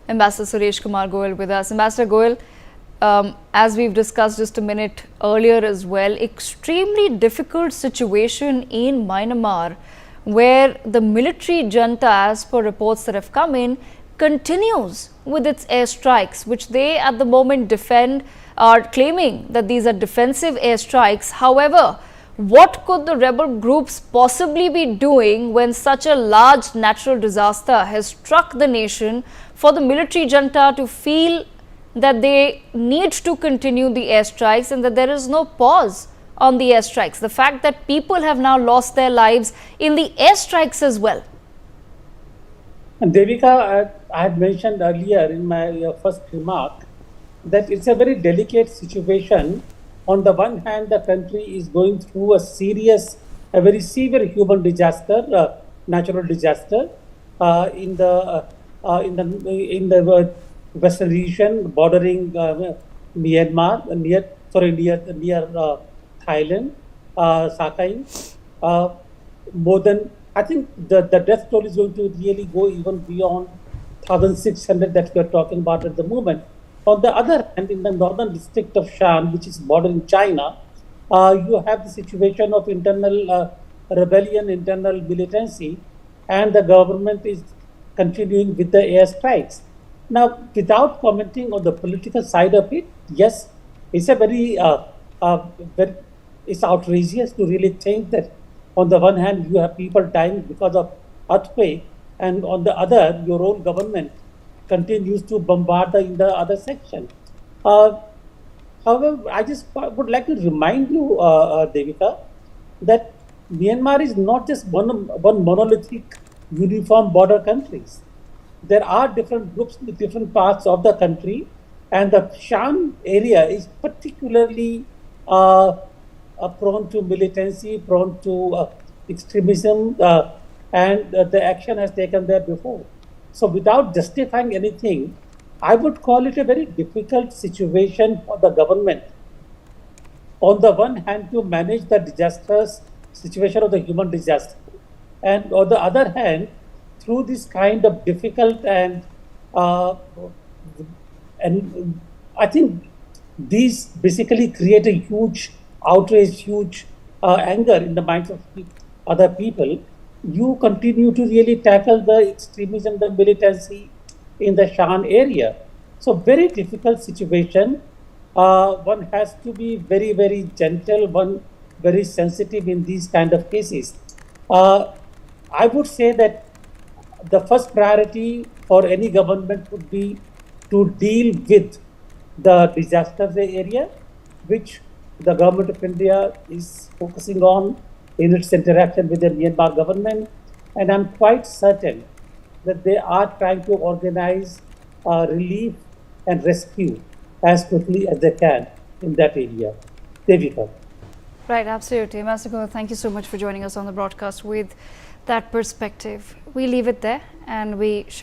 Ambassador Suresh Kumar Goyal with us. Ambassador Goyal, as we've discussed just a minute earlier as well, extremely difficult situation in Myanmar, where the military junta, as per reports that have come in, continues with its airstrikes, which they at the moment defend, are claiming that these are defensive airstrikes. However, what could the rebel groups possibly be doing when such a large natural disaster has struck the nation for the military junta to feel that they need to continue the airstrikes and that there is no pause on the airstrikes? The fact that people have now lost their lives in the airstrikes as well. And Devika, I had mentioned earlier in my first remark that it's a very delicate situation. On the one hand, the country is going through a very severe human disaster, natural disaster in the western region bordering Myanmar, near Thailand, Sakhain. More than, I think the death toll is going to really go even beyond 1,600 that we are talking about at the moment. On the other hand, in the northern district of Shan, which is bordering China, you have the situation of internal rebellion, internal militancy, and the government is continuing with the airstrikes. Now, without commenting on the political side of it, yes, it's a it's outrageous to really think that on the one hand you have people dying because of earthquake, and on the other your own government continues to bombard in the other section. However, I just would like to remind you, Devika, that Myanmar is not just one monolithic, uniform border countries. There are different groups in different parts of the country, and the Shan area is particularly prone to militancy, prone to extremism, and the action has taken there before. So without justifying anything, I would call it a very difficult situation for the government. On the one hand, to manage the disastrous situation of the human disaster, and on the other hand, through this kind of difficult and I think these basically create a huge outrage, huge anger in the minds of other people. You continue to really tackle the extremism, the militancy in the Shan area. So very difficult situation. One has to be very, very gentle, very sensitive in these kind of cases. I would say that the first priority for any government would be to deal with the disaster area, which the government of India is focusing on in its interaction with the Myanmar government. And I'm quite certain that they are trying to organize relief and rescue as quickly as they can in that area. Devika. Right, absolutely. Ambassador, thank you so much for joining us on the broadcast with that perspective. We leave it there and we shift